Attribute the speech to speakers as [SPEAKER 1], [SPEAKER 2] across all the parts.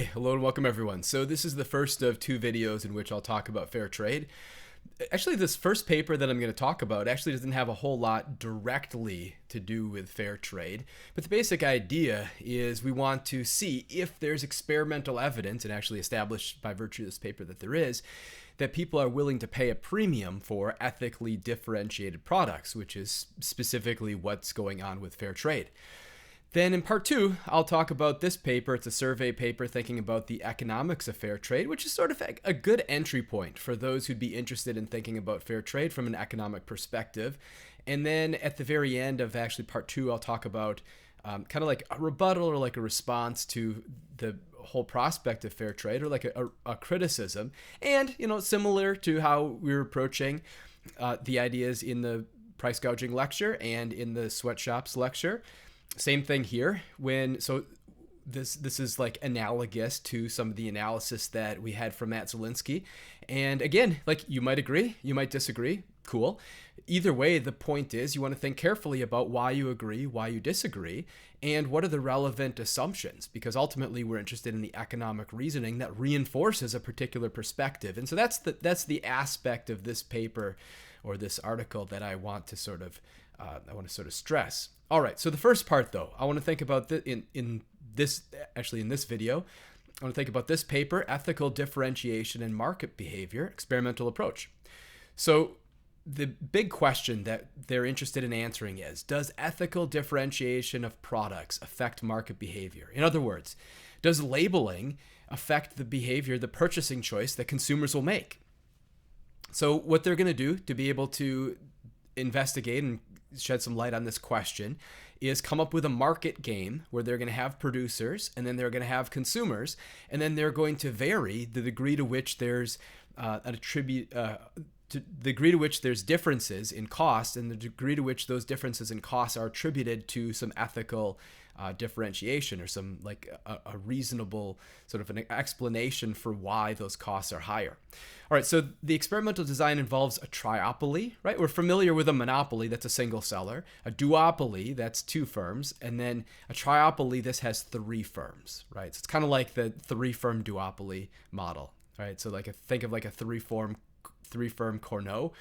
[SPEAKER 1] Hello and welcome everyone. So this is the first of two videos in which I'll talk about fair trade. Actually, this first paper that I'm going to talk about actually doesn't have a whole lot directly to do with fair trade, but the basic idea is we want to see if there's experimental evidence, and actually established by virtue of this paper that there is, that people are willing to pay a premium for ethically differentiated products, which is specifically what's going on with fair trade. Then in part two, I'll talk about this paper. It's a survey paper thinking about the economics of fair trade, which is sort of a good entry point for those who'd be interested in thinking about fair trade from an economic perspective. And then at the very end of actually part two, I'll talk about kind of like a rebuttal or like a response to the whole prospect of fair trade, or like a criticism. And, similar to how we were approaching the ideas in the price gouging lecture and in the sweatshops lecture. Same thing here. This is like analogous to some of the analysis that we had from Matt Zielinski. And again, like, you might agree, you might disagree. Cool. Either way, the point is you want to think carefully about why you agree, why you disagree, and what are the relevant assumptions, because ultimately we're interested in the economic reasoning that reinforces a particular perspective. And so that's the aspect of this paper or this article that I want to sort of stress. All right, so the first part, though, I want to think about in this video. I want to think about this paper, Ethical Differentiation in Market Behavior, Experimental Approach. So the big question that they're interested in answering is, does ethical differentiation of products affect market behavior? In other words, does labeling affect the behavior, the purchasing choice that consumers will make? So what they're going to do to be able to investigate and shed some light on this question is come up with a market game where they're going to have producers, and then they're going to have consumers, and then they're going to vary the degree to which there's the degree to which there's differences in cost, and the degree to which those differences in costs are attributed to some ethical differentiation, or some like a reasonable sort of an explanation for why those costs are higher. All right, so the experimental design involves a triopoly, right? We're familiar with a monopoly, that's a single seller, a duopoly, that's two firms, and then a triopoly, this has three firms, right? So it's kind of like the three-firm duopoly model, right? So think of like a three-firm Cornell.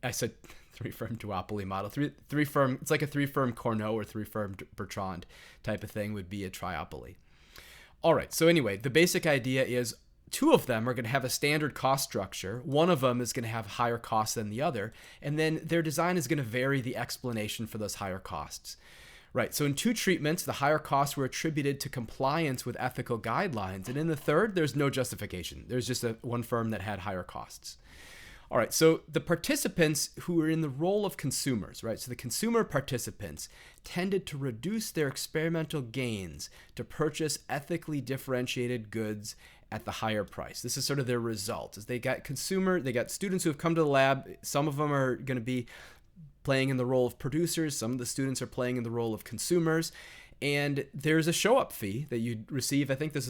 [SPEAKER 1] I said three-firm duopoly model. Three-firm. It's like a three-firm Cornell or three-firm Bertrand type of thing would be a triopoly. All right. So anyway, the basic idea is two of them are going to have a standard cost structure. One of them is going to have higher costs than the other, and then their design is going to vary the explanation for those higher costs. Right, so in two treatments, the higher costs were attributed to compliance with ethical guidelines, and in the third, there's no justification. There's just one firm that had higher costs. All right, so the participants who were in the role of consumers, right? So the consumer participants tended to reduce their experimental gains to purchase ethically differentiated goods at the higher price. This is sort of their result. Is they got students who have come to the lab. Some of them are going to be playing in the role of producers. Some of the students are playing in the role of consumers. And there's a show-up fee that you'd receive. I think this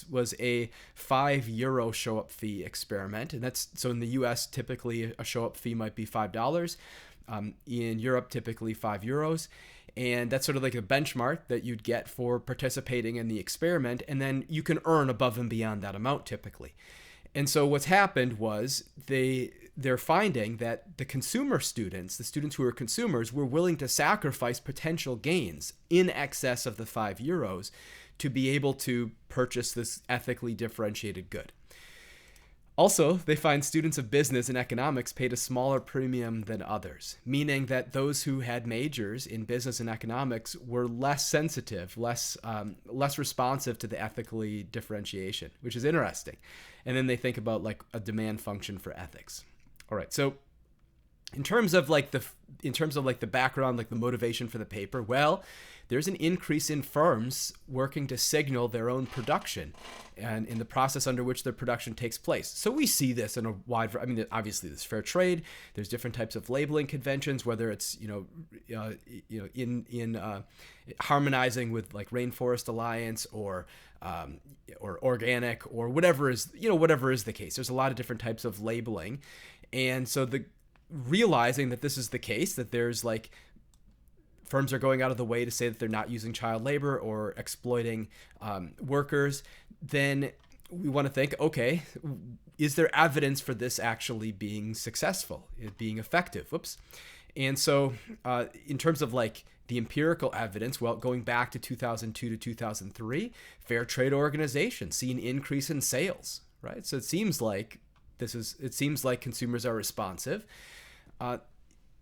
[SPEAKER 1] was a €5 show-up fee experiment, and that's so in the U.S. typically a show-up fee might be $5. In Europe, typically €5, and that's sort of like a benchmark that you'd get for participating in the experiment, and then you can earn above and beyond that amount typically. And so what's happened was they're finding that the students who are consumers, were willing to sacrifice potential gains in excess of the €5 to be able to purchase this ethically differentiated good. Also, they find students of business and economics paid a smaller premium than others, meaning that those who had majors in business and economics were less sensitive, less responsive to the ethically differentiation, which is interesting. And then they think about like a demand function for ethics. All right, so in terms of like the background, like the motivation for the paper, well, there's an increase in firms working to signal their own production and in the process under which their production takes place. So we see this in a wide variety. I mean, obviously there's fair trade. There's different types of labeling conventions, whether it's in harmonizing with like Rainforest Alliance or organic or whatever is the case. There's a lot of different types of labeling, and so realizing that this is the case, that there's like firms are going out of the way to say that they're not using child labor or exploiting workers, then we want to think, okay, is there evidence for this actually being successful, it being effective? Whoops. And so in terms of like the empirical evidence, well, going back to 2002 to 2003, fair trade organizations see an increase in sales, right? So it seems like consumers are responsive.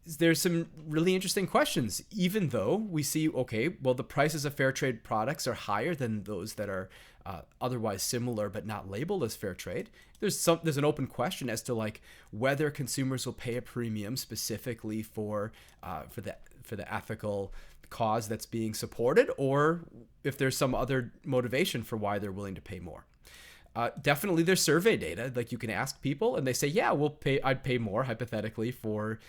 [SPEAKER 1] There's some really interesting questions, even though we see, okay, well, the prices of fair trade products are higher than those that are otherwise similar but not labeled as fair trade. There's an open question as to like whether consumers will pay a premium specifically for the ethical cause that's being supported, or if there's some other motivation for why they're willing to pay more. Definitely there's survey data, like you can ask people and they say, yeah, I'd pay more hypothetically for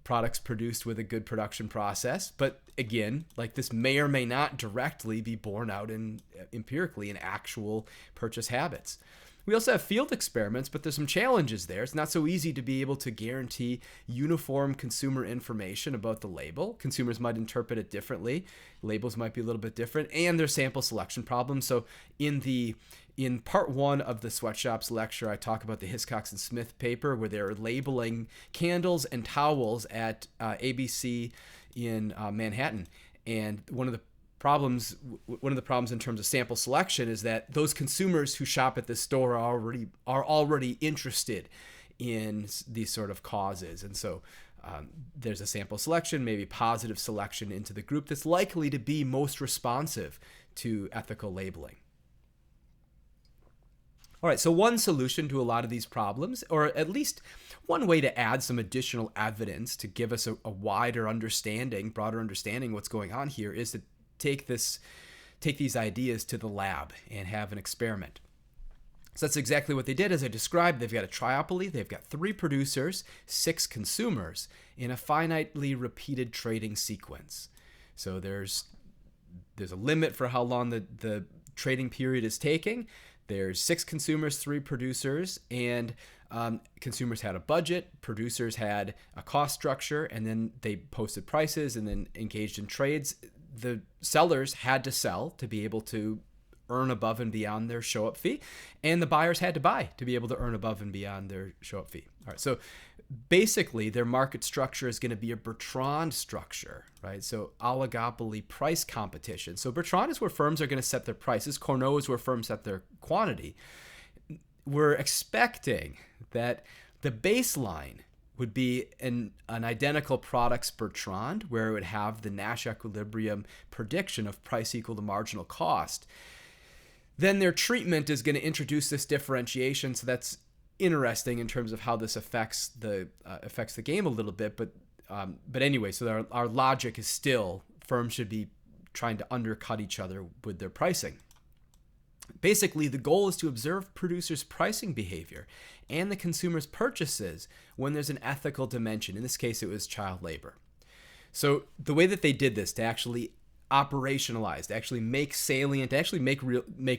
[SPEAKER 1] products produced with a good production process. But again, like this may or may not directly be borne out empirically in actual purchase habits. We also have field experiments, but there's some challenges there. It's not so easy to be able to guarantee uniform consumer information about the label. Consumers might interpret it differently. Labels might be a little bit different, and there's sample selection problems. So in part one of the Sweatshops lecture, I talk about the Hiscox and Smith paper where they're labeling candles and towels at ABC in Manhattan. And one of the problems in terms of sample selection is that those consumers who shop at this store are already interested in these sort of causes. And so there's a sample selection, maybe positive selection into the group that's likely to be most responsive to ethical labeling. All right, so one solution to a lot of these problems, or at least one way to add some additional evidence to give us a broader understanding of what's going on here, is to take these ideas to the lab and have an experiment. So that's exactly what they did. As I described, they've got a triopoly, they've got 3 producers, 6 consumers in a finitely repeated trading sequence. So there's a limit for how long the trading period is taking. There's 6 consumers, 3 producers, and consumers had a budget, producers had a cost structure, and then they posted prices and then engaged in trades. The sellers had to sell to be able to earn above and beyond their show-up fee, and the buyers had to buy to be able to earn above and beyond their show-up fee. All right, so basically their market structure is going to be a Bertrand structure, right? So oligopoly price competition. So Bertrand is where firms are going to set their prices. Cournot is where firms set their quantity. We're expecting that the baseline would be an identical products Bertrand, where it would have the Nash equilibrium prediction of price equal to marginal cost. Then their treatment is going to introduce this differentiation. So that's interesting in terms of how this affects the game a little bit. But anyway, so our logic is still firms should be trying to undercut each other with their pricing. Basically, the goal is to observe producers' pricing behavior and the consumer's purchases when there's an ethical dimension. In this case, it was child labor. So the way that they did this to actually operationalize, to actually make salient, to actually make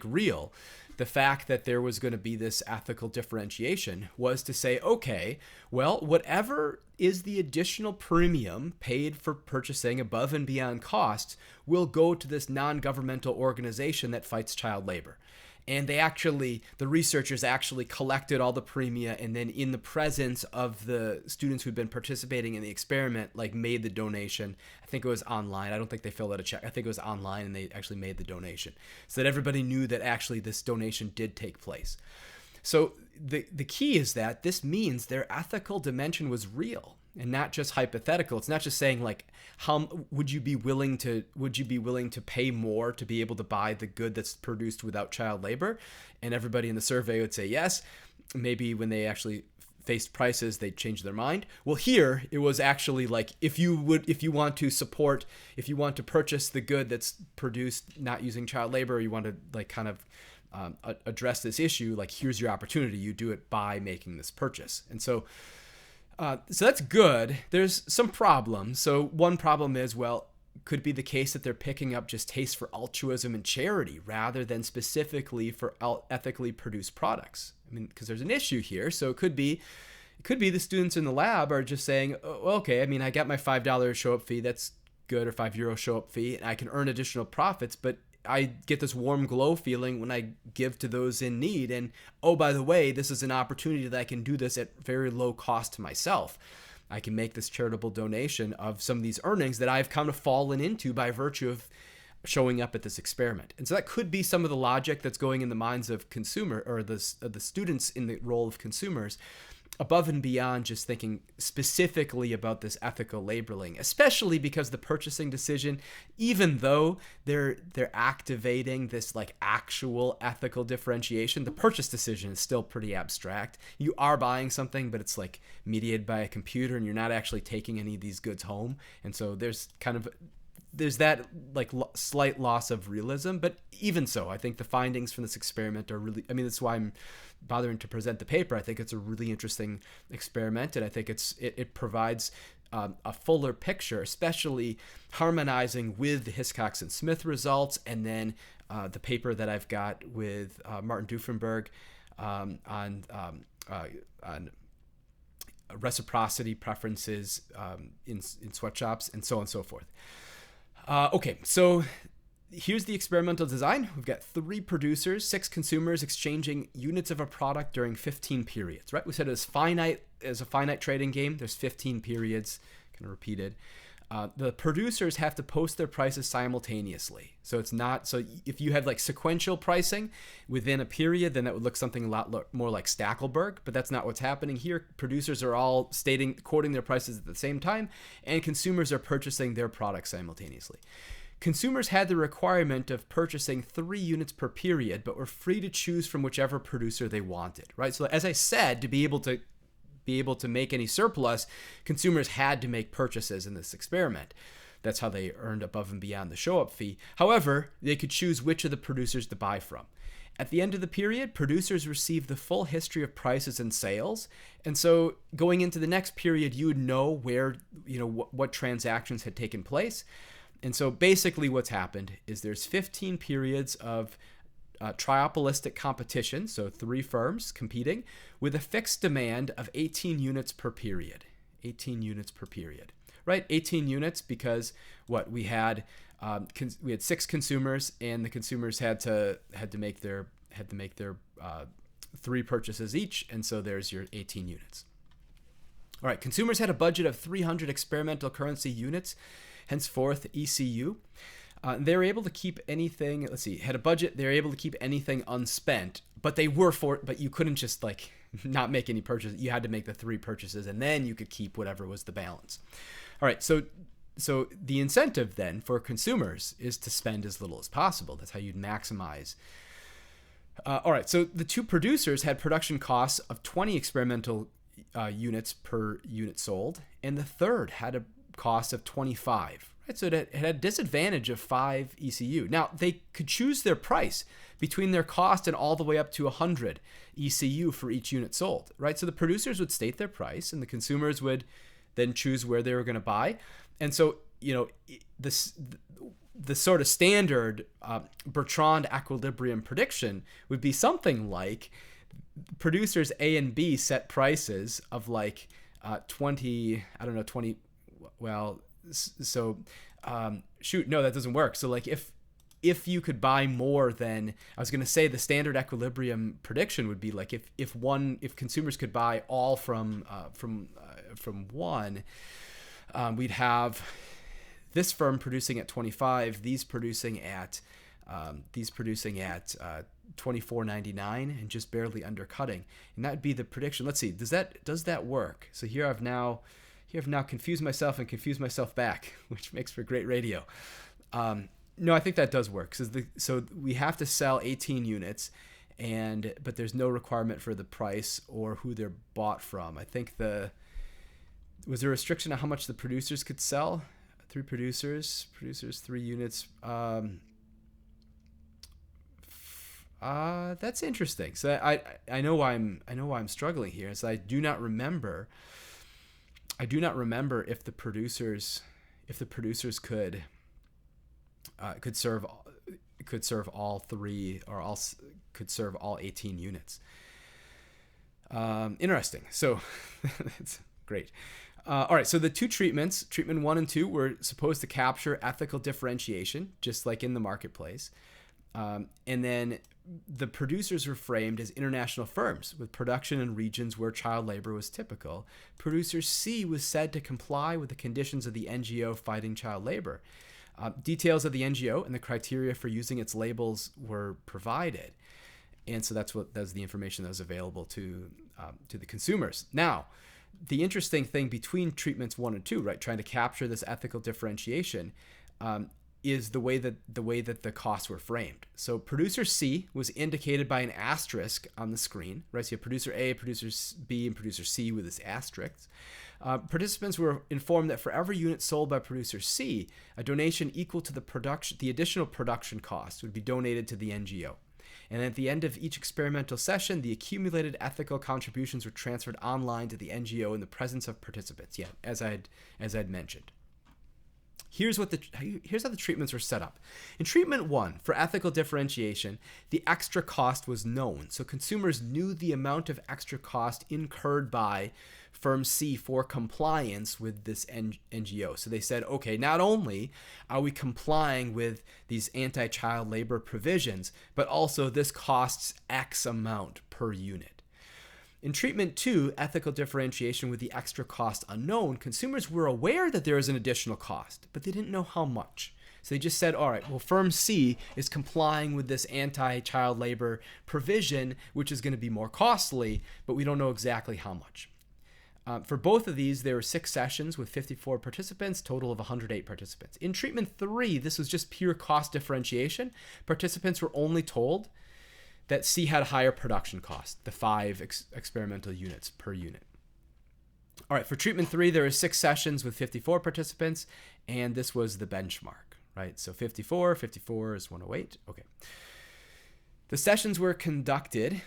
[SPEAKER 1] real the fact that there was going to be this ethical differentiation was to say, okay, well, whatever is the additional premium paid for purchasing above and beyond costs will go to this non-governmental organization that fights child labor. And the researchers actually collected all the premia, and then in the presence of the students who'd been participating in the experiment, like made the donation. I think it was online. I don't think they filled out a check. I think it was online, and they actually made the donation so that everybody knew that actually this donation did take place. So the key is that this means their ethical dimension was real and not just hypothetical. It's not just saying like, how would you be willing to pay more to be able to buy the good that's produced without child labor? And everybody in the survey would say yes. Maybe when they actually faced prices, they'd change their mind. Well, here it was actually like, if you want to purchase the good that's produced not using child labor, or you want to like kind of address this issue, like here's your opportunity. You do it by making this purchase. And so that's good. There's some problems. So one problem is, well, could be the case that they're picking up just taste for altruism and charity rather than specifically for ethically produced products. I mean, because there's an issue here. So it could be the students in the lab are just saying, oh, okay, I mean, I got my $5 show-up fee. That's good or €5 show up fee, and I can earn additional profits, but I get this warm glow feeling when I give to those in need. And oh, by the way, this is an opportunity that I can do this at very low cost to myself. I can make this charitable donation of some of these earnings that I've kind of fallen into by virtue of showing up at this experiment. And so that could be some of the logic that's going in the minds of consumer or the students in the role of consumers, above and beyond just thinking specifically about this ethical labeling, especially because the purchasing decision, even though they're activating this like actual ethical differentiation, the purchase decision is still pretty abstract. You are buying something, but it's like mediated by a computer, and you're not actually taking any of these goods home. And so there's that like slight loss of realism. But even so, I think the findings from this experiment are really, I mean, that's why I'm bothering to present the paper. I think it's a really interesting experiment, and I think it provides a fuller picture, especially harmonizing with the Hiscox and Smith results, and then the paper that I've got with Martin Duffenberg on reciprocity preferences in sweatshops, and so on and so forth. Okay, so here's the experimental design. We've got 3 producers, 6 consumers exchanging units of a product during 15 periods, right? We said it's finite as a finite trading game. There's 15 periods, kind of repeated. The producers have to post their prices simultaneously. So it's not, so if you have like sequential pricing within a period, then that would look something a lot more like Stackelberg, but that's not what's happening here. Producers are all quoting their prices at the same time, and consumers are purchasing their products simultaneously. Consumers had the requirement of purchasing 3 units per period, but were free to choose from whichever producer they wanted, right? So as I said, to be able to make any surplus, consumers had to make purchases in this experiment. That's how they earned above and beyond the show-up fee. However, they could choose which of the producers to buy from. At the end of the period, producers received the full history of prices and sales. And so going into the next period, you would know where, what transactions had taken place. And so basically what's happened is there's 15 periods of triopolistic competition, so 3 firms competing, with a fixed demand of 18 units per period. 18 units per period, right? 18 units because we had 6 consumers, and the consumers had to make their 3 purchases each, and so there's your 18 units. All right, consumers had a budget of 300 experimental currency units, henceforth ECU. They were able to keep anything, had a budget, they were able to keep anything unspent, but but you couldn't just like not make any purchases. You had to make the 3 purchases, and then you could keep whatever was the balance. All right, so the incentive then for consumers is to spend as little as possible. That's how you'd maximize. All right, so the 2 producers had production costs of 20 experimental units per unit sold, and the third had a cost of 25. Right, so it had a disadvantage of 5 ECU. Now, they could choose their price between their cost and all the way up to 100 ECU for each unit sold, right? So the producers would state their price, and the consumers would then choose where they were going to buy. And so, the sort of standard Bertrand equilibrium prediction would be something like producers A and B set prices of like 20, well, so no, that doesn't work. So like if you could buy more than, I was going to say the standard equilibrium prediction would be like if consumers could buy all from one, we'd have this firm producing at 25, these producing at $24.99 and just barely undercutting, and that would be the prediction. Let's see, does that work? So here I've now confused myself and confused myself back, which makes for great radio. No, I think that does work. So we have to sell 18 units, but there's no requirement for the price or who they're bought from. I think was there a restriction on how much the producers could sell? 3 producers, 3 units. That's interesting. So I know why I'm struggling here. Is I do not remember if the producers could serve all 3 or could serve all 18 units. Interesting. So that's great. All right, so the two treatments, treatment 1 and 2, were supposed to capture ethical differentiation, just like in the marketplace. And then the producers were framed as international firms with production in regions where child labor was typical. Producer C was said to comply with the conditions of the NGO fighting child labor. Details of the NGO and the criteria for using its labels were provided. And so that's the information that was available to the consumers. Now, the interesting thing between treatments 1 and 2, right, trying to capture this ethical differentiation, is the way that the costs were framed. So producer C was indicated by an asterisk on the screen, right? So you have producer A, producer B, and producer C with this asterisk. Participants were informed that for every unit sold by producer C, a donation equal to the additional production cost would be donated to the NGO. And at the end of each experimental session, the accumulated ethical contributions were transferred online to the NGO in the presence of participants. Yeah, as I had mentioned. Here's how the treatments were set up. In treatment 1, for ethical differentiation, the extra cost was known. So consumers knew the amount of extra cost incurred by firm C for compliance with this NGO. So they said, okay, not only are we complying with these anti-child labor provisions, but also this costs X amount per unit. In treatment 2, ethical differentiation with the extra cost unknown, consumers were aware that there is an additional cost, but they didn't know how much. So they just said, all right, well, firm C is complying with this anti-child labor provision, which is going to be more costly, but we don't know exactly how much. For both of these, there were 6 sessions with 54 participants, total of 108 participants. In treatment 3, this was just pure cost differentiation. Participants were only told that C had a higher production cost, the 5 experimental units per unit. All right, for treatment 3, there were 6 sessions with 54 participants, and this was the benchmark, right? So 54 is 108. Okay. The sessions were conducted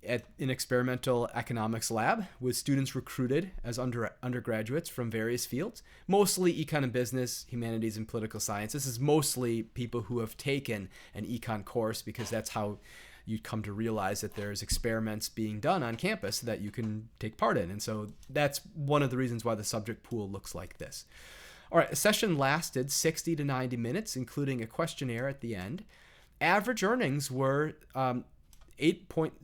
[SPEAKER 1] at an experimental economics lab with students recruited as undergraduates from various fields, mostly econ and business, humanities, and political science. This is mostly people who have taken an econ course, because that's how you come to realize that there's experiments being done on campus that you can take part in. And so that's one of the reasons why the subject pool looks like this. All right, a session lasted 60 to 90 minutes, including a questionnaire at the end. Average earnings were 8.06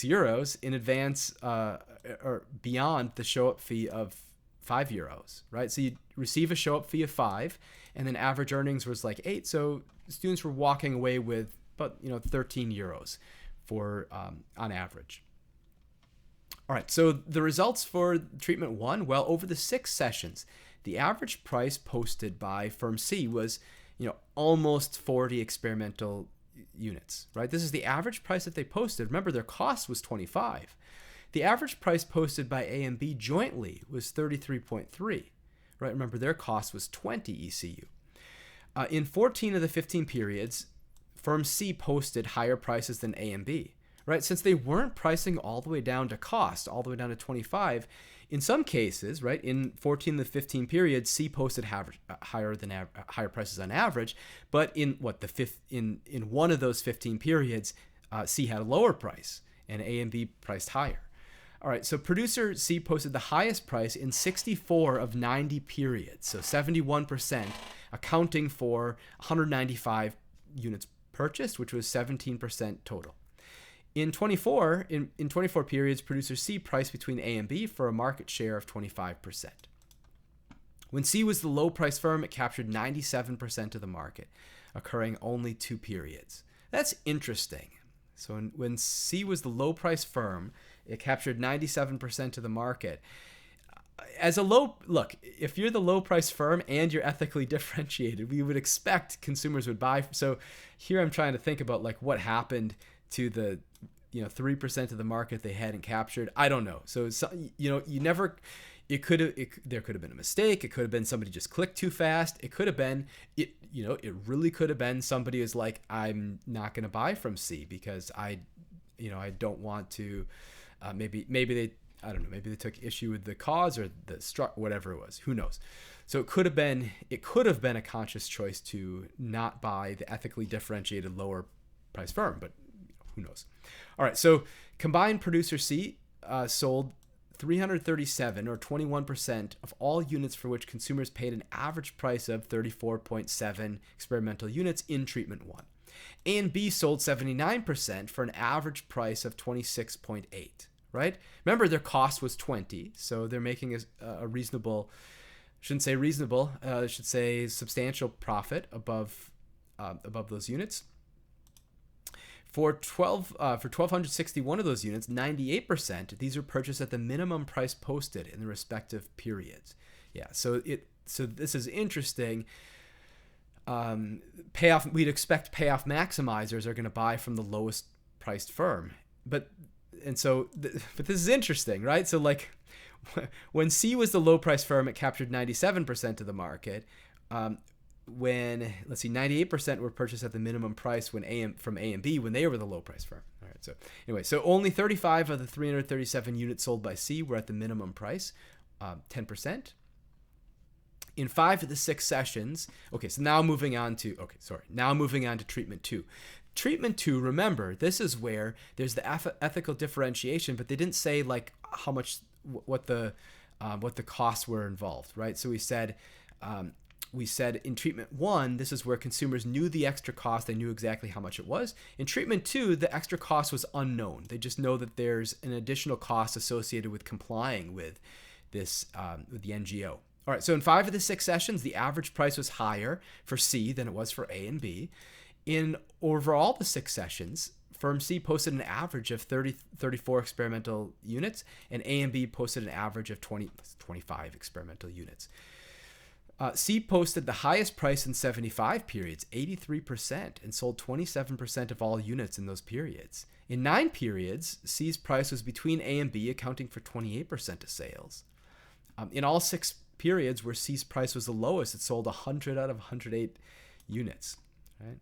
[SPEAKER 1] euros in advance or beyond the show-up fee of 5 euros, right? So you receive a show-up fee of 5, and then average earnings was like 8. So students were walking away with about 13 euros for on average. All right, so the results for treatment 1, well, over the 6 sessions, the average price posted by firm C was almost 40 experimental units, right? This is the average price that they posted. Remember, their cost was 25. The average price posted by A and B jointly was 33.3, right? Remember, their cost was 20 ECU. In 14 of the 15 periods, firm C posted higher prices than A and B, right? Since they weren't pricing all the way down to cost, all the way down to 25, in some cases, right, in 14 of the 15 periods, C posted higher prices on average, but in in one of those 15 periods, C had a lower price and A and B priced higher. All right, so producer C posted the highest price in 64 of 90 periods, so 71%, accounting for 195 units purchased, which was 17% total. In 24 periods, producer C priced between A and B for a market share of 25%. When C was the low price firm, it captured 97% of the market, occurring only 2 periods. That's interesting. So when C was the low price firm, it captured 97% of the market. If you're the low price firm and you're ethically differentiated, we would expect consumers would buy. So here I'm trying to think about what happened to the 3% of the market they hadn't captured. I don't know. So there could have been a mistake. It could have been somebody just clicked too fast. It could have been it really could have been somebody is like, I'm not going to buy from C because I don't want to. Maybe they took issue with the cause or the whatever it was. Who knows? So it could have been a conscious choice to not buy the ethically differentiated lower price firm, but who knows? All right, so combined producer C sold 337 or 21% of all units for which consumers paid an average price of 34.7 experimental units in treatment 1. A and B sold 79% for an average price of 26.8, right? Remember, their cost was 20, so they're making a reasonable, shouldn't say reasonable, I should say substantial profit above those units. For 1,261 of those units, 98%, these were purchased at the minimum price posted in the respective periods. Yeah, so this is interesting. We'd expect payoff maximizers are going to buy from the lowest priced firm, but this is interesting, right? So like when C was the low price firm, it captured 97% of the market. When 98% were purchased at the minimum price from A and B when they were the low price firm. All right. So anyway, so only 35 of the 337 units sold by C were at the minimum price, 10%. In 5 of the 6 sessions, now moving on to treatment 2. Treatment 2, remember, this is where there's the ethical differentiation, but they didn't say like how much, what the costs were involved, right? So we said in treatment 1, this is where consumers knew the extra cost. They knew exactly how much it was. In treatment 2, the extra cost was unknown. They just know that there's an additional cost associated with complying with this, with the NGO. All right, so in 5 of the 6 sessions, the average price was higher for C than it was for A and B. In overall the 6 sessions, firm C posted an average of 34 experimental units, and A and B posted an average of 25 experimental units. C posted the highest price in 75 periods, 83%, and sold 27% of all units in those periods. In 9 periods, C's price was between A and B, accounting for 28% of sales. In all 6 periods where C's price was the lowest, it sold 100 out of 108 units. Right?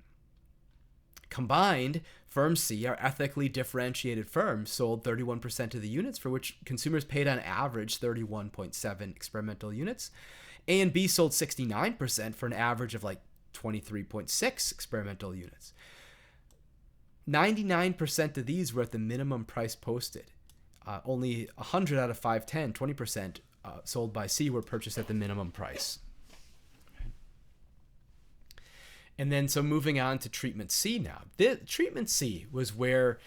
[SPEAKER 1] Combined, firm C, our ethically differentiated firm, sold 31% of the units for which consumers paid on average 31.7 experimental units. A and B sold 69% for an average of like 23.6 experimental units. 99% of these were at the minimum price posted. Only 100 out of 510, 20% sold by C were purchased at the minimum price. And then, so moving on to treatment C now. Treatment C was where,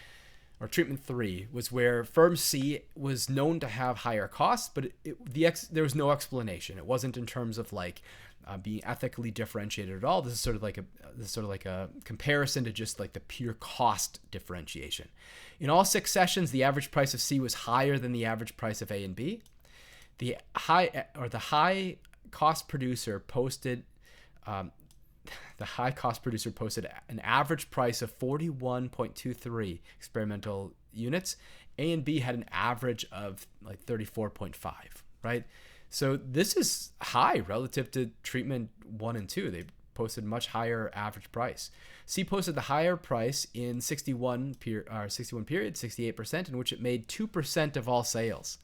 [SPEAKER 1] or treatment 3 was where firm C was known to have higher costs, but there was no explanation. It wasn't in terms of like being ethically differentiated at all. This is sort of like a comparison to just like the pure cost differentiation. In all 6 sessions, the average price of C was higher than the average price of A and B. The high cost producer posted an average price of 41.23 experimental units. A and B had an average of like 34.5, right? So this is high relative to treatment 1 and 2. They posted much higher average price. C posted the higher price in 61 periods, 68%, in which it made 2% of all sales.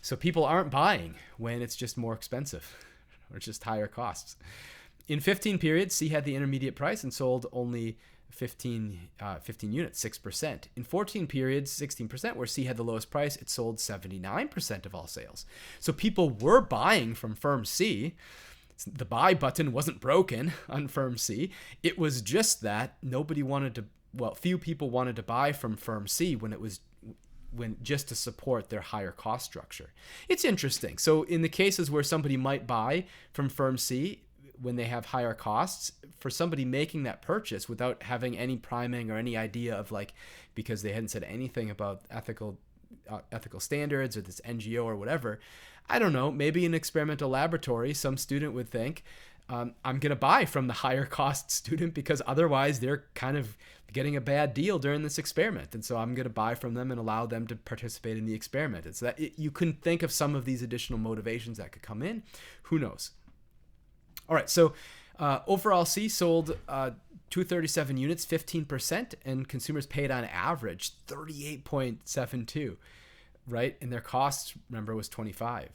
[SPEAKER 1] So people aren't buying when it's just more expensive or just higher costs. In 15 periods, C had the intermediate price and sold only 15 units, 6%. In 14 periods, 16%, where C had the lowest price, it sold 79% of all sales. So people were buying from firm C. The buy button wasn't broken on firm C. It was just that few people wanted to buy from firm C when just to support their higher cost structure. It's interesting. So in the cases where somebody might buy from firm C when they have higher costs, for somebody making that purchase without having any priming or any idea of like, because they hadn't said anything about ethical standards or this NGO or whatever, I don't know, maybe in an experimental laboratory, some student would think, I'm going to buy from the higher cost student because otherwise they're kind of getting a bad deal during this experiment. And so I'm going to buy from them and allow them to participate in the experiment. It's that you couldn't think of some of these additional motivations that could come in. Who knows? All right. So overall, C sold 237 units, 15%, and consumers paid on average 38.72, right? And their cost, remember, was 25.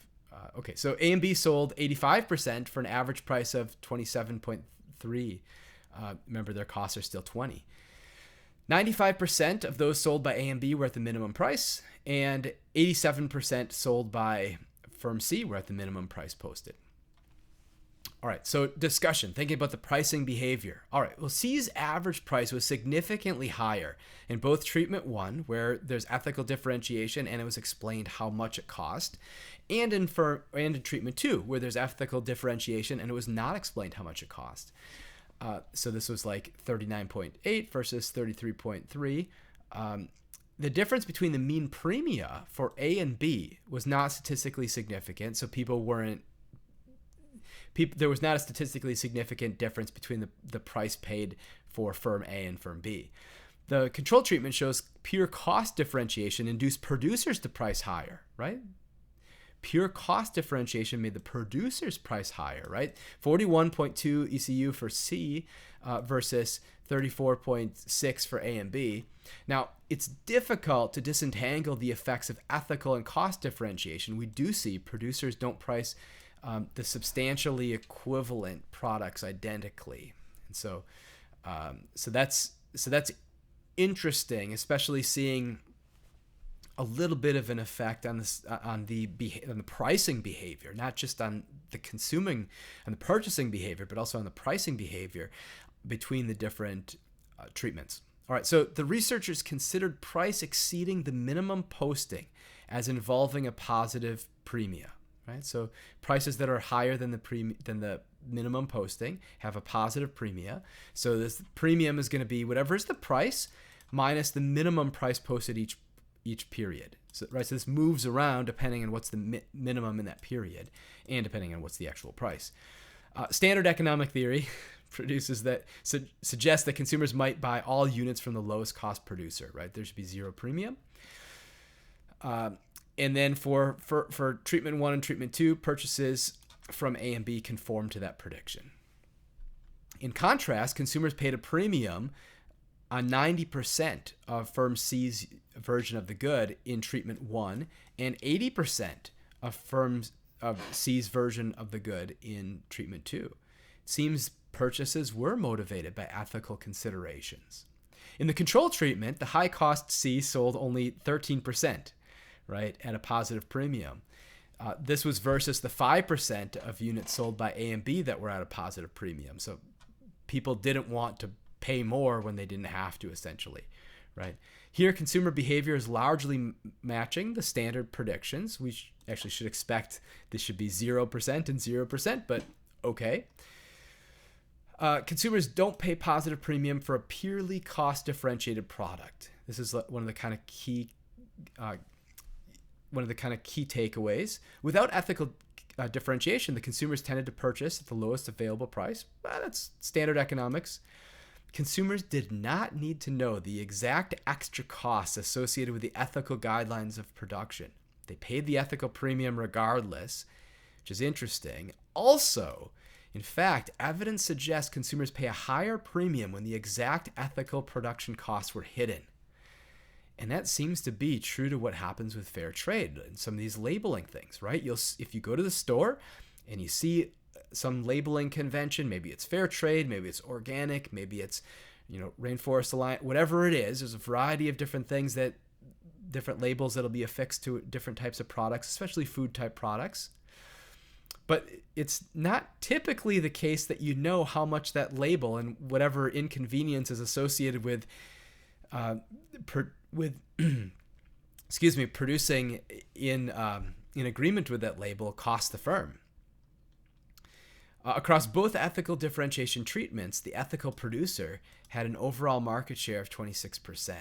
[SPEAKER 1] Okay, so A and B sold 85% for an average price of 27.3. Remember, their costs are still 20. 95% of those sold by A and B were at the minimum price, and 87% sold by firm C were at the minimum price posted. All right, so discussion, thinking about the pricing behavior. All right, well, C's average price was significantly higher in both treatment 1, where there's ethical differentiation and it was explained how much it cost, and in treatment 2, where there's ethical differentiation and it was not explained how much it cost. So this was like 39.8 versus 33.3. The difference between the mean premia for A and B was not statistically significant, so there was not a statistically significant difference between the price paid for firm A and firm B. The control treatment shows pure cost differentiation induced producers to price higher, right? Pure cost differentiation made the producer's price higher, right? 41.2 ECU for C versus 34.6 for A and B. Now, it's difficult to disentangle the effects of ethical and cost differentiation. We do see producers don't price the substantially equivalent products identically, and so that's interesting, especially seeing a little bit of an effect on the pricing behavior, not just on the consuming and the purchasing behavior, but also on the pricing behavior between the different treatments. All right, so the researchers considered price exceeding the minimum posting as involving a positive premia. Right? So prices that are higher than the minimum posting have a positive premia. So this premium is going to be whatever is the price minus the minimum price posted each period. So, right? So this moves around depending on what's the minimum in that period and depending on what's the actual price. Standard economic theory produces that suggests that consumers might buy all units from the lowest cost producer. Right? There should be zero premium. And then for treatment 1 and treatment 2, purchases from A and B conform to that prediction. In contrast, consumers paid a premium on 90% of firm C's version of the good in treatment 1 and 80% of C's version of the good in treatment 2. It seems purchases were motivated by ethical considerations. In the control treatment, the high-cost C sold only 13%. Right, at a positive premium. This was versus the 5% of units sold by A and B that were at a positive premium. So people didn't want to pay more when they didn't have to, essentially, right? Here, consumer behavior is largely matching the standard predictions. We actually should expect this should be 0% and 0%, but okay. Consumers don't pay positive premium for a purely cost-differentiated product. This is one of the kind of key takeaways. Without ethical differentiation, the consumers tended to purchase at the lowest available price. That's standard economics. Consumers did not need to know the exact extra costs associated with the ethical guidelines of production. They paid the ethical premium regardless, which is interesting. Also, in fact, evidence suggests consumers pay a higher premium when the exact ethical production costs were hidden. And that seems to be true to what happens with fair trade and some of these labeling things, right? If you go to the store and you see some labeling convention, maybe it's fair trade, maybe it's organic, maybe it's, Rainforest Alliance, whatever it is, there's a variety of different things different labels that'll be affixed to different types of products, especially food type products. But it's not typically the case that you know how much that label and whatever inconvenience is associated with producing in agreement with that label costs the firm. Across both ethical differentiation treatments, the ethical producer had an overall market share of 26%.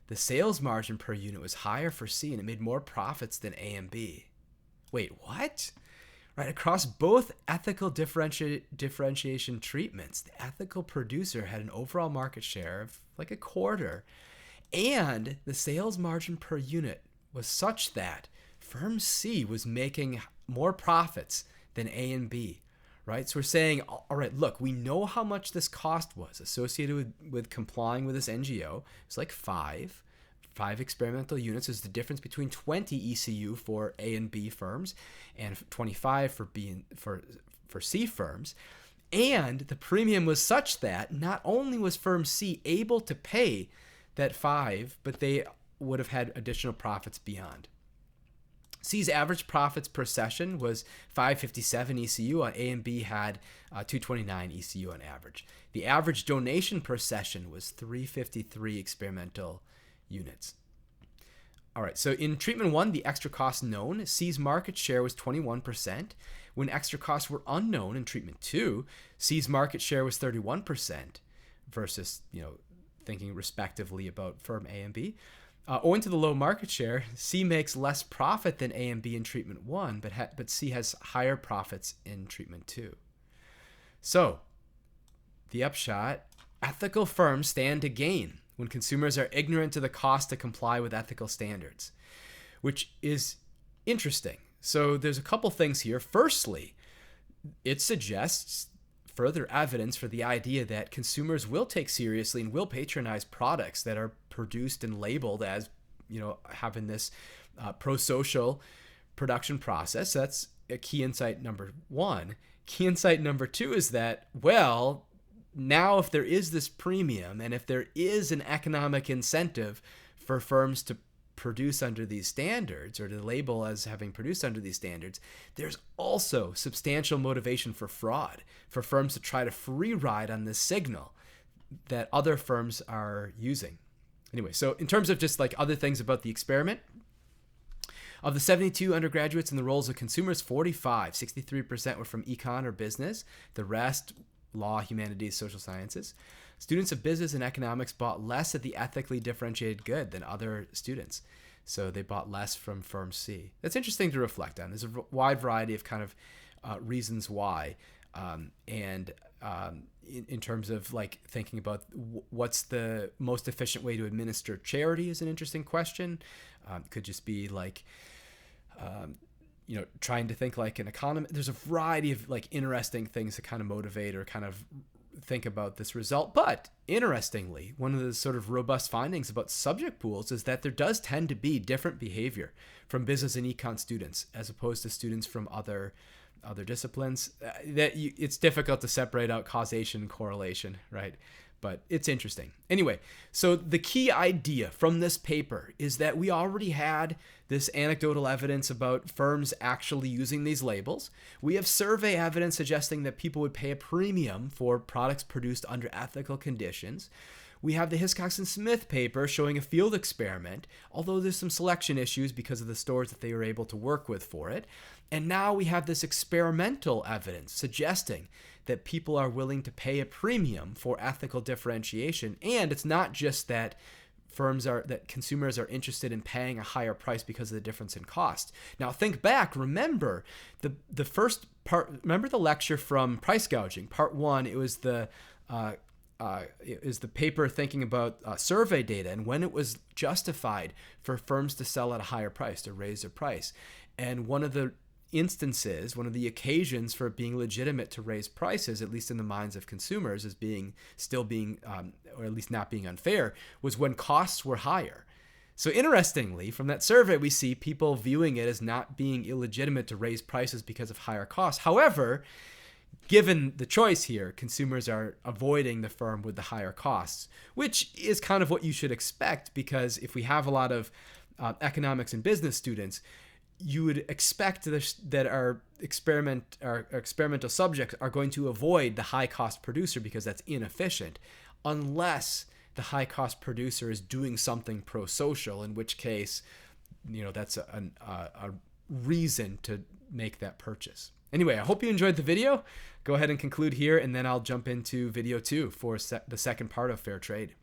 [SPEAKER 1] The sales margin per unit was higher for C, and it made more profits than A and B. Wait, what? Right, across both ethical differentiation treatments, the ethical producer had an overall market share of like a quarter, and the sales margin per unit was such that firm C was making more profits than A and B, right? So we're saying, all right, look, we know how much this cost was associated with complying with this NGO. It's like five experimental units is the difference between 20 ECU for A and B firms and 25 for B and for C firms. And the premium was such that not only was firm C able to pay that 5, but they would have had additional profits beyond. C's average profits per session was 557 ECU. On A and B had 229 ECU on average. The average donation per session was 353 experimental units. All right, so in treatment 1, the extra costs known, C's market share was 21%. When extra costs were unknown in treatment 2, C's market share was 31% versus, thinking respectively about firm A and B. Owing to the low market share, C makes less profit than A and B in treatment 1, but C has higher profits in treatment 2. So, the upshot, ethical firms stand to gain when consumers are ignorant to the cost to comply with ethical standards, which is interesting. So there's a couple things here. Firstly, it suggests further evidence for the idea that consumers will take seriously and will patronize products that are produced and labeled as, having this pro-social production process. That's a key insight number 1. Key insight number 2 is that, well, now if there is this premium and if there is an economic incentive for firms to produce under these standards or to label as having produced under these standards, there's also substantial motivation for fraud, for firms to try to free ride on this signal that other firms are using. Anyway, so in terms of just like other things about the experiment, of the 72 undergraduates in the roles of consumers, 63% were from econ or business. The rest, law, humanities, social sciences. Students of business and economics bought less of the ethically differentiated good than other students. So they bought less from firm C. That's interesting to reflect on. There's a wide variety of kind of reasons why. In terms of like thinking about what's the most efficient way to administer charity is an interesting question. Could just be like, trying to think like an economist. There's a variety of like interesting things to kind of motivate or kind of think about this result. But interestingly, one of the sort of robust findings about subject pools is that there does tend to be different behavior from business and econ students as opposed to students from other disciplines. It's difficult to separate out causation and correlation, right? But it's interesting. Anyway, so the key idea from this paper is that we already had this anecdotal evidence about firms actually using these labels. We have survey evidence suggesting that people would pay a premium for products produced under ethical conditions. We have the Hiscox and Smith paper showing a field experiment, although there's some selection issues because of the stores that they were able to work with for it. And now we have this experimental evidence suggesting that people are willing to pay a premium for ethical differentiation. And it's not just that consumers are interested in paying a higher price because of the difference in cost. Now think back, remember the first part, remember the lecture from price gouging, part 1, it was the paper thinking about survey data and when it was justified for firms to sell at a higher price, to raise their price. And one of the occasions for it being legitimate to raise prices, at least in the minds of consumers, as still being, or at least not being unfair, was when costs were higher. So interestingly, from that survey, we see people viewing it as not being illegitimate to raise prices because of higher costs. However, given the choice here, consumers are avoiding the firm with the higher costs, which is kind of what you should expect, because if we have a lot of economics and business students, you would expect that our experimental subjects are going to avoid the high-cost producer because that's inefficient, unless the high-cost producer is doing something pro-social, in which case, that's a reason to make that purchase. Anyway, I hope you enjoyed the video. Go ahead and conclude here, and then I'll jump into video 2 for the second part of Fair Trade.